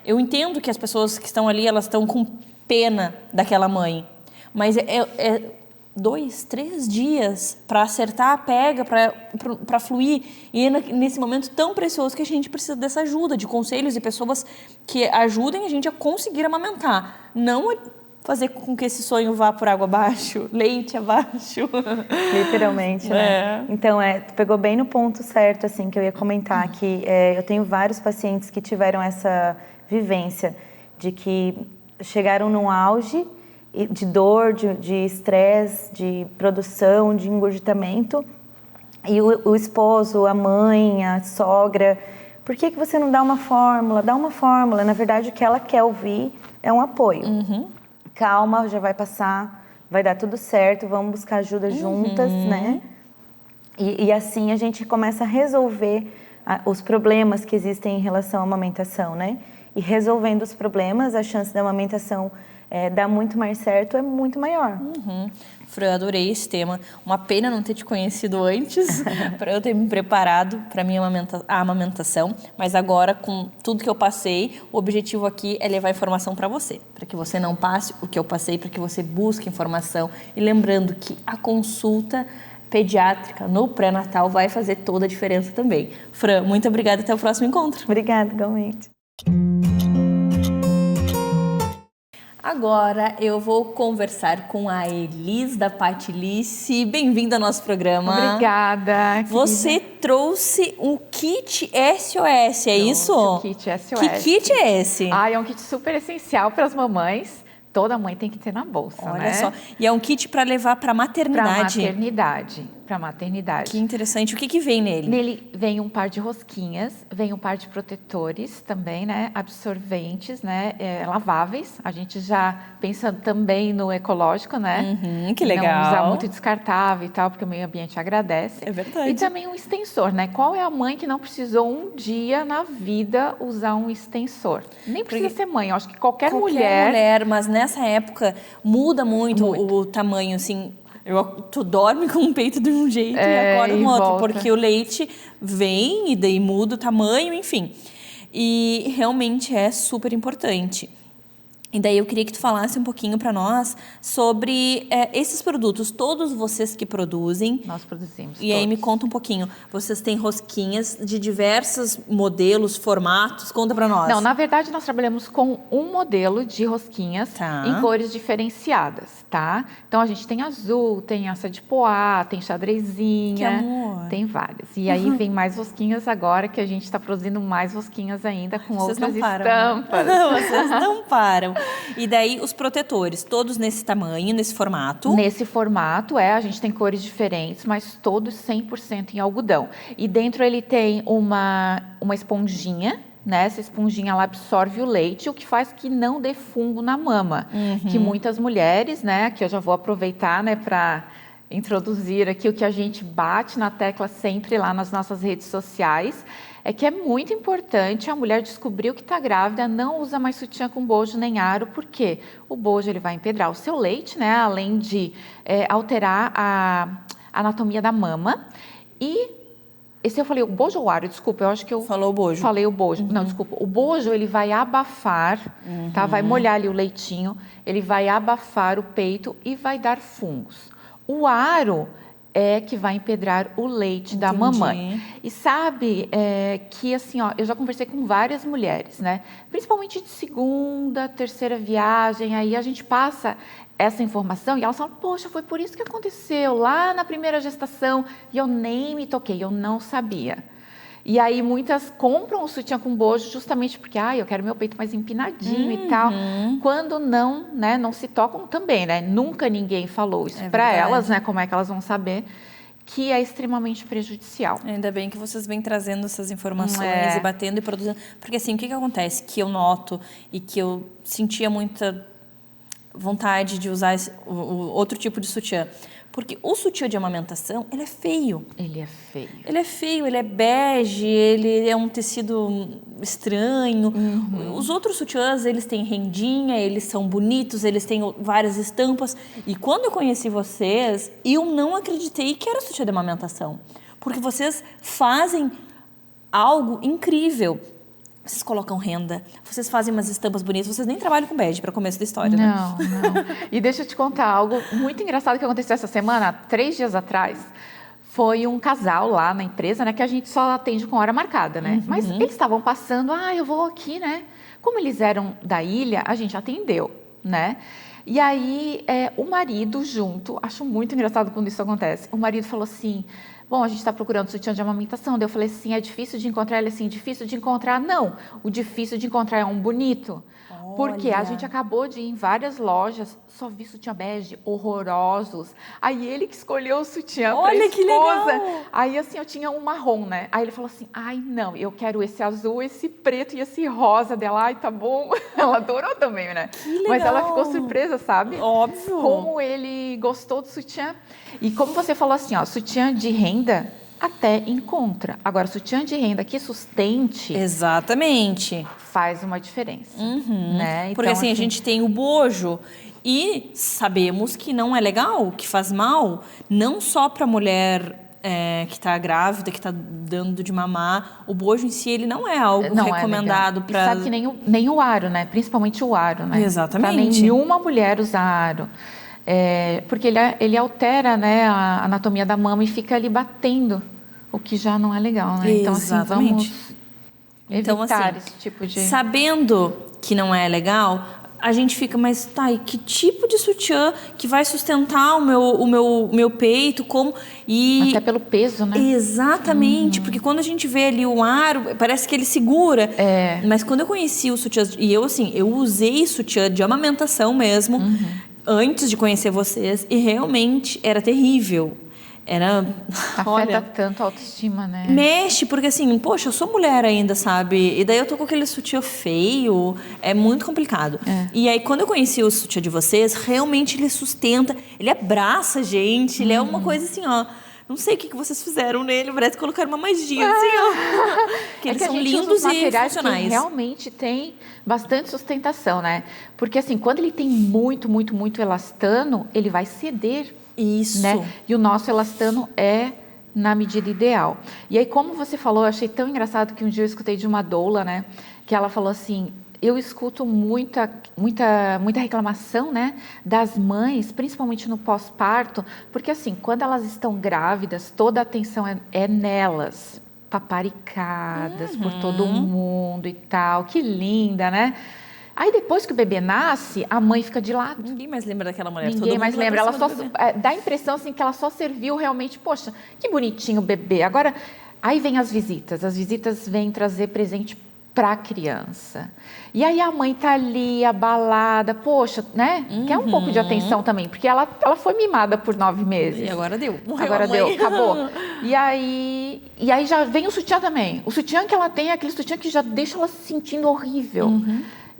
eu entendo que as pessoas que estão ali, elas estão com pena daquela mãe, mas 2, 3 dias para acertar a pega, para fluir. E é nesse momento tão precioso que a gente precisa dessa ajuda, de conselhos e pessoas que ajudem a gente a conseguir amamentar. Não fazer com que esse sonho vá por água abaixo, leite abaixo. Literalmente, né? Então, tu pegou bem no ponto certo, assim, que eu ia comentar, que eu tenho vários pacientes que tiveram essa vivência de que chegaram num auge de dor, de estresse, de produção, de engurgitamento. E o esposo, a mãe, a sogra, por que você não dá uma fórmula? Dá uma fórmula. Na verdade, o que ela quer ouvir é um apoio. Calma, já vai passar, vai dar tudo certo, vamos buscar ajuda juntas, né? E assim a gente começa a resolver os problemas que existem em relação à amamentação, né? E resolvendo os problemas, a chance da amamentação dar muito mais certo é muito maior. Fran, adorei esse tema. Uma pena não ter te conhecido antes, para eu ter me preparado para a amamentação. Mas agora, com tudo que eu passei, o objetivo aqui é levar informação para você. Para que você não passe o que eu passei, para que você busque informação. E lembrando que a consulta pediátrica no pré-natal vai fazer toda a diferença também. Fran, muito obrigada. Até o próximo encontro. Obrigada, igualmente. Agora eu vou conversar com a Elis da Patilice. Bem-vinda ao nosso programa. Obrigada. Você trouxe um kit SOS, é isso? O kit SOS. Que kit é esse? É um kit super essencial para as mamães. Toda mãe tem que ter na bolsa, né? Olha só. E é um kit para levar para maternidade. Para maternidade. Que interessante. O que vem nele? Nele vem um par de rosquinhas, vem um par de protetores também, né? Absorventes, né? Laváveis. A gente já pensa também no ecológico, né? Que legal. Não usar muito descartável e tal, porque o meio ambiente agradece. É verdade. E também um extensor, né? Qual é a mãe que não precisou um dia na vida usar um extensor? Nem precisa ser mãe. Eu acho que qualquer mulher, mas nessa época muda muito. O tamanho, assim. Tu dorme com o peito de um jeito e acorda com outro, porque o leite vem e daí muda o tamanho, enfim. E realmente é super importante. E daí eu queria que tu falasse um pouquinho para nós sobre esses produtos, todos vocês que produzem. Nós produzimos. E aí me conta um pouquinho, vocês têm rosquinhas de diversos modelos, formatos, conta para nós. Não, na verdade nós trabalhamos com um modelo de rosquinhas em cores diferenciadas, tá? Então a gente tem azul, tem essa de poá, tem xadrezinha, que amor. Tem várias. E aí vem mais rosquinhas agora, que a gente está produzindo mais rosquinhas ainda com vocês outras não param, estampas. Né? Vocês não param. E daí os protetores, todos nesse tamanho, nesse formato? Nesse formato, a gente tem cores diferentes, mas todos 100% em algodão. E dentro ele tem uma esponjinha, né? Essa esponjinha ela absorve o leite, o que faz que não dê fungo na mama. Que muitas mulheres, né? Que eu já vou aproveitar, né, para introduzir aqui o que a gente bate na tecla sempre lá nas nossas redes sociais, é que é muito importante a mulher descobrir que está grávida, não usa mais sutiã com bojo nem aro, porque o bojo ele vai empedrar o seu leite, né, além de alterar a anatomia da mama. E esse eu falei o bojo ou aro? Desculpa, eu acho que eu falou o bojo. Falei o bojo. Não, desculpa. O bojo ele vai abafar, tá? Vai molhar ali o leitinho, ele vai abafar o peito e vai dar fungos. O aro é que vai empedrar o leite da mamãe. E sabe que assim, ó, eu já conversei com várias mulheres, né? Principalmente de segunda, terceira viagem, aí a gente passa essa informação e elas falam, poxa, foi por isso que aconteceu lá na primeira gestação e eu nem me toquei, eu não sabia. E aí muitas compram o sutiã com bojo justamente porque, eu quero meu peito mais empinadinho e tal. Quando não, né, não se tocam também, né? Nunca ninguém falou isso para elas, né? Como é que elas vão saber que é extremamente prejudicial. Ainda bem que vocês vêm trazendo essas informações e batendo e produzindo. Porque assim, o que acontece? Que eu noto e que eu sentia muita vontade de usar outro tipo de sutiã. Porque o sutiã de amamentação, ele é feio. Ele é feio. Ele é feio, ele é bege, ele é um tecido estranho. Os outros sutiãs, eles têm rendinha, eles são bonitos, eles têm várias estampas. E quando eu conheci vocês, eu não acreditei que era sutiã de amamentação. Porque vocês fazem algo incrível. Vocês colocam renda, vocês fazem umas estampas bonitas, vocês nem trabalham com bege, para começo da história, né? Não. E deixa eu te contar algo muito engraçado que aconteceu essa semana, 3 dias atrás. Foi um casal lá na empresa, né, que a gente só atende com hora marcada, né? Mas eles estavam passando, eu vou aqui, né? Como eles eram da ilha, a gente atendeu, né? E aí, o marido junto, acho muito engraçado quando isso acontece, o marido falou assim, bom, a gente está procurando sutiã de amamentação. Daí eu falei assim, é difícil de encontrar? Ele assim, difícil de encontrar? Não, o difícil de encontrar é um bonito. Porque a Olha. gente acabou de ir em várias lojas, só vi sutiã bege horrorosos. Aí ele que escolheu o sutiã pra Olha, que esposa. legal! Aí assim, eu tinha um marrom, né? Aí ele falou assim, ai não, eu quero esse azul, esse preto e esse rosa dela. Ai, tá bom. Ela adorou também, né? Que Mas ela legal! ficou surpresa, sabe? Óbvio. Como ele gostou do sutiã. E como você falou assim, ó, sutiã de renda até encontra. Agora, sutiã de renda que sustente Exatamente. faz uma diferença. Né? Porque Então, assim, a gente tem o bojo e sabemos que não é legal, que faz mal, não só para a mulher que está grávida, que está dando de mamar. O bojo em si, ele não é algo não recomendado é para... Sabe que nem o aro, né? Principalmente o aro, né? Exatamente. Pra nenhuma mulher usar aro. Porque ele altera, né, a anatomia da mama e fica ali batendo, o que já não é legal, né? Então, assim, Exatamente. vamos Então, evitar assim, esse tipo de... sabendo que não é legal, a gente fica, mas tá, e que tipo de sutiã que vai sustentar o meu peito, como... E... Até pelo peso, né? Exatamente, porque quando a gente vê ali o aro, parece que ele segura. É. Mas quando eu conheci o sutiã, e eu assim, eu usei sutiã de amamentação mesmo, antes de conhecer vocês, e realmente era terrível. Era, Afeta olha, tanto a autoestima, né? mexe, porque assim, poxa, eu sou mulher ainda, sabe? E daí eu tô com aquele sutiã feio, é muito complicado. E aí, quando eu conheci o sutiã de vocês, realmente ele sustenta, ele abraça a gente, ele é uma coisa assim, ó. Não sei o que vocês fizeram nele, parece que colocaram uma magia, assim, ó. Que eles que a são gente usa lindos os e materiais funcionais. que realmente tem bastante sustentação, né? Porque assim, quando ele tem muito, muito, muito elastano, ele vai ceder. Isso. Né? E o nosso elastano é na medida ideal. E aí, como você falou, eu achei tão engraçado que um dia eu escutei de uma doula, né? Que ela falou assim, eu escuto muita reclamação, né? Das mães, principalmente no pós-parto, porque assim, quando elas estão grávidas, toda a atenção é nelas, paparicadas por todo mundo e tal, que linda, né? Aí depois que o bebê nasce, a mãe fica de lado. Ninguém mais lembra daquela mulher. Ninguém mais lembra. Ela só bebê. dá a impressão assim que ela só serviu realmente, poxa, que bonitinho o bebê. Agora, aí vem as visitas. As visitas vêm trazer presente para a criança. E aí a mãe tá ali abalada, poxa, né? Quer um pouco de atenção também, porque ela foi mimada por 9 meses. E agora deu. Morreu Agora a mãe. deu, acabou. E aí já vem o sutiã também. O sutiã que ela tem é aquele sutiã que já deixa ela se sentindo horrível.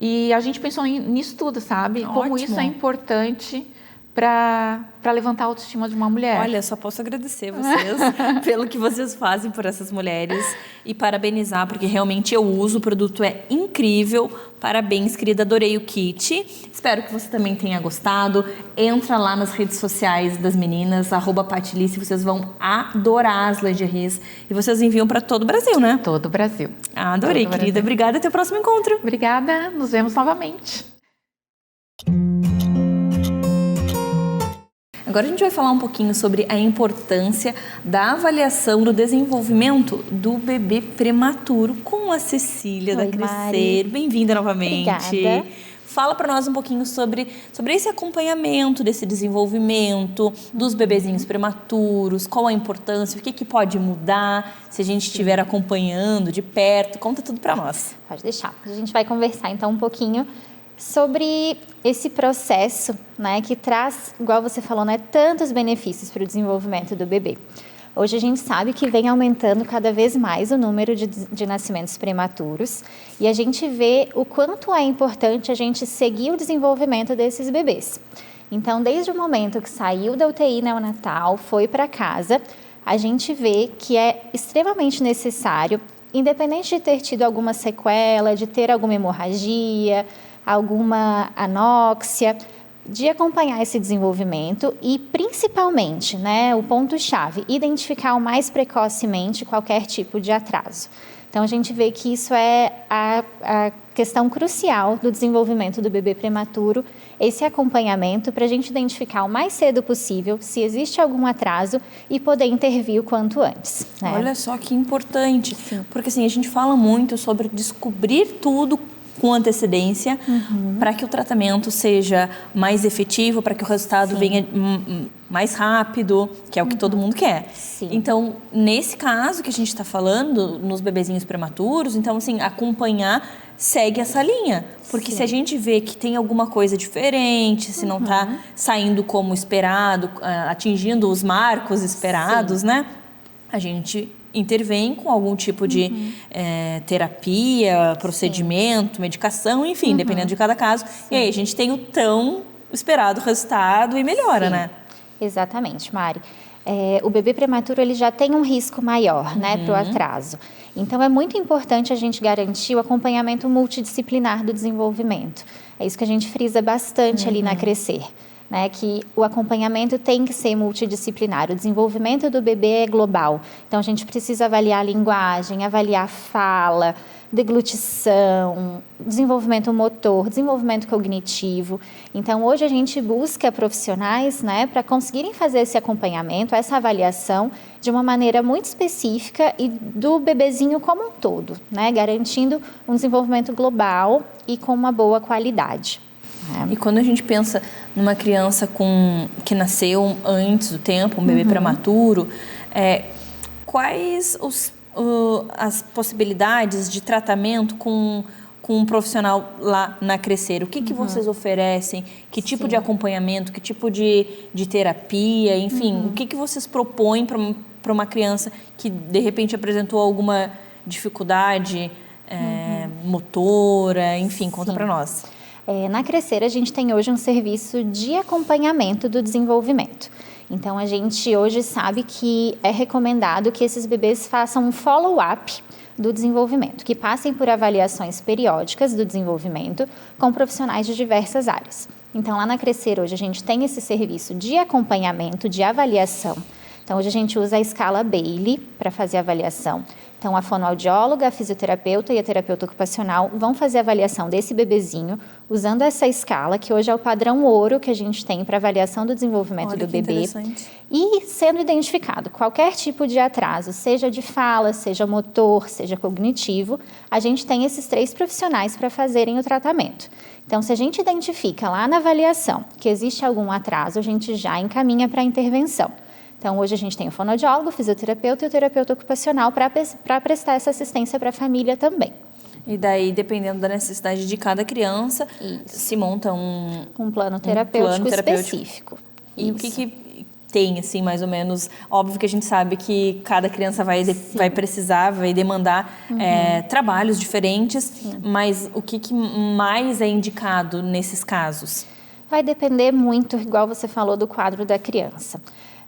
E a gente pensou nisso tudo, sabe? Como isso é importante para levantar a autoestima de uma mulher. Olha, só posso agradecer vocês pelo que vocês fazem por essas mulheres e parabenizar, porque realmente eu uso, o produto é incrível. Parabéns, querida, adorei o kit. Espero que você também tenha gostado. Entra lá nas redes sociais das meninas, @Patilice, vocês vão adorar as lingeries. E vocês enviam para todo o Brasil, né? Todo o Brasil. Adorei, Todo o querida. Brasil. Obrigada, até o próximo encontro. Obrigada, nos vemos novamente. Agora a gente vai falar um pouquinho sobre a importância da avaliação do desenvolvimento do bebê prematuro com a Cecília da Oi, Crescer. Mari. Bem-vinda novamente. Obrigada. Fala para nós um pouquinho sobre esse acompanhamento desse desenvolvimento dos bebezinhos prematuros, qual a importância, o que pode mudar se a gente estiver acompanhando de perto. Conta tudo para nós. Pode deixar. A gente vai conversar então um pouquinho sobre esse processo, né, que traz, igual você falou, né, tantos benefícios para o desenvolvimento do bebê. Hoje a gente sabe que vem aumentando cada vez mais o número de nascimentos prematuros e a gente vê o quanto é importante a gente seguir o desenvolvimento desses bebês. Então, desde o momento que saiu da UTI neonatal, foi para casa, a gente vê que é extremamente necessário, independente de ter tido alguma sequela, de ter alguma hemorragia, alguma anóxia, de acompanhar esse desenvolvimento e, principalmente, né, o ponto-chave, identificar o mais precocemente qualquer tipo de atraso. Então, a gente vê que isso é a questão crucial do desenvolvimento do bebê prematuro, esse acompanhamento para a gente identificar o mais cedo possível se existe algum atraso e poder intervir o quanto antes. Né? Olha só que importante, porque assim, a gente fala muito sobre descobrir tudo com antecedência para que o tratamento seja mais efetivo, para que o resultado venha mais rápido, que é o que todo mundo quer. Sim. Então, nesse caso que a gente está falando, nos bebezinhos prematuros, então, assim, acompanhar segue essa linha. Porque se a gente vê que tem alguma coisa diferente, se não está saindo como esperado, atingindo os marcos esperados, né? A gente intervém com algum tipo de terapia, procedimento, medicação, enfim, dependendo de cada caso. E aí a gente tem o tão esperado resultado e melhora, né? Exatamente, Mari. O bebê prematuro ele já tem um risco maior, né, para o atraso. Então, é muito importante a gente garantir o acompanhamento multidisciplinar do desenvolvimento. É isso que a gente frisa bastante ali na Crescer, né, que o acompanhamento tem que ser multidisciplinar. O desenvolvimento do bebê é global. Então, a gente precisa avaliar a linguagem, avaliar a fala, deglutição, desenvolvimento motor, desenvolvimento cognitivo. Então, hoje a gente busca profissionais, né, para conseguirem fazer esse acompanhamento, essa avaliação de uma maneira muito específica e do bebezinho como um todo, né, garantindo um desenvolvimento global e com uma boa qualidade. E quando a gente pensa numa criança que nasceu antes do tempo, um bebê prematuro, quais as possibilidades de tratamento com um profissional lá na Crescer? O que vocês oferecem? Que tipo de acompanhamento? Que tipo de terapia? Enfim, o que vocês propõem para uma criança que, de repente, apresentou alguma dificuldade motora? Enfim, conta para nós. Na Crescer, a gente tem hoje um serviço de acompanhamento do desenvolvimento. Então, a gente hoje sabe que é recomendado que esses bebês façam um follow-up do desenvolvimento, que passem por avaliações periódicas do desenvolvimento com profissionais de diversas áreas. Então, lá na Crescer, hoje, a gente tem esse serviço de acompanhamento, de avaliação. Então, hoje a gente usa a escala Bayley para fazer a avaliação. Então, a fonoaudióloga, a fisioterapeuta e a terapeuta ocupacional vão fazer a avaliação desse bebezinho usando essa escala, que hoje é o padrão ouro que a gente tem para avaliação do desenvolvimento do bebê. E sendo identificado qualquer tipo de atraso, seja de fala, seja motor, seja cognitivo, a gente tem esses 3 profissionais para fazerem o tratamento. Então, se a gente identifica lá na avaliação que existe algum atraso, a gente já encaminha para a intervenção. Então, hoje a gente tem o fonoaudiólogo, o fisioterapeuta e o terapeuta ocupacional para prestar essa assistência para a família também. E daí, dependendo da necessidade de cada criança, se monta um plano terapêutico específico. E o que tem, assim, mais ou menos? Óbvio que a gente sabe que cada criança vai precisar, vai demandar trabalhos diferentes, mas o que mais é indicado nesses casos? Vai depender muito, igual você falou, do quadro da criança.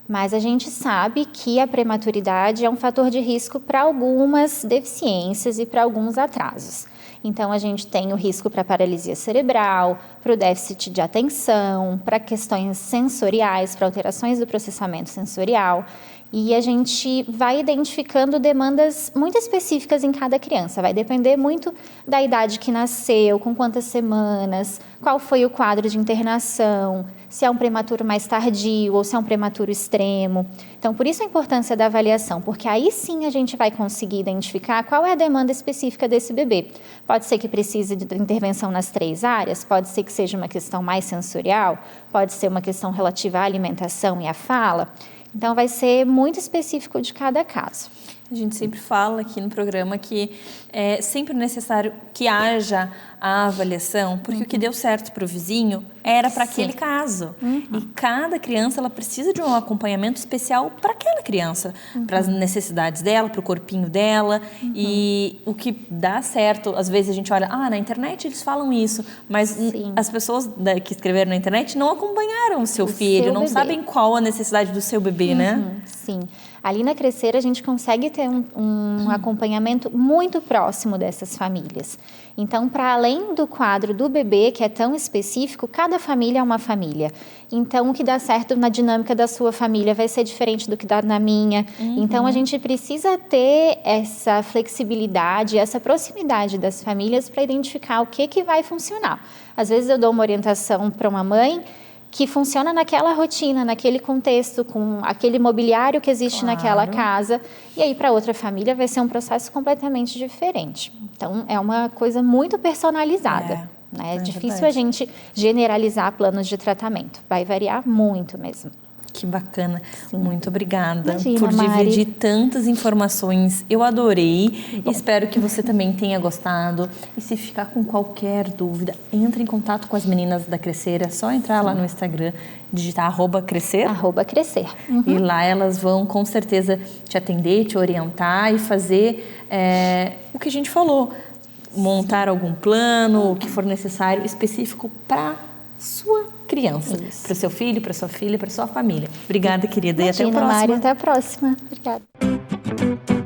Mas a gente sabe que a prematuridade é um fator de risco para algumas deficiências e para alguns atrasos. Então, a gente tem o risco para paralisia cerebral, para o déficit de atenção, para questões sensoriais, para alterações do processamento sensorial. E a gente vai identificando demandas muito específicas em cada criança. Vai depender muito da idade que nasceu, com quantas semanas, qual foi o quadro de internação, se é um prematuro mais tardio ou se é um prematuro extremo. Então, por isso a importância da avaliação, porque aí sim a gente vai conseguir identificar qual é a demanda específica desse bebê. Pode ser que precise de intervenção nas 3 áreas, pode ser que seja uma questão mais sensorial, pode ser uma questão relativa à alimentação e à fala. Então, vai ser muito específico de cada caso. A gente sempre fala aqui no programa que é sempre necessário que haja a avaliação, porque o que deu certo para o vizinho era para aquele caso. E cada criança ela precisa de um acompanhamento especial para aquela criança, para as necessidades dela, para o corpinho dela. E o que dá certo, às vezes a gente olha, na internet eles falam isso, mas as pessoas que escreveram na internet não acompanharam o seu filho, não sabem qual a necessidade do seu bebê, né? Sim. Ali na Crescer, a gente consegue ter um acompanhamento muito próximo dessas famílias. Então, para além do quadro do bebê, que é tão específico, cada família é uma família. Então, o que dá certo na dinâmica da sua família vai ser diferente do que dá na minha. Então, a gente precisa ter essa flexibilidade, essa proximidade das famílias para identificar o que vai funcionar. Às vezes, eu dou uma orientação para uma mãe que funciona naquela rotina, naquele contexto, com aquele mobiliário que existe naquela casa. E aí, para outra família, vai ser um processo completamente diferente. Então, é uma coisa muito personalizada. É difícil verdade. a gente generalizar planos de tratamento. Vai variar muito mesmo. Que bacana. Muito obrigada Imagina, por Mari. dividir tantas informações. Eu adorei. Espero que você também tenha gostado. E se ficar com qualquer dúvida, entre em contato com as meninas da Crescer. É só entrar lá no Instagram, digitar @crescer. @crescer. E lá elas vão com certeza te atender, te orientar e fazer o que a gente falou. Montar algum plano, o que for necessário, específico para sua criança, para o seu filho, para sua filha, para sua família. Obrigada, querida, e até o Imagina, próximo. Mari, até a próxima. Obrigada.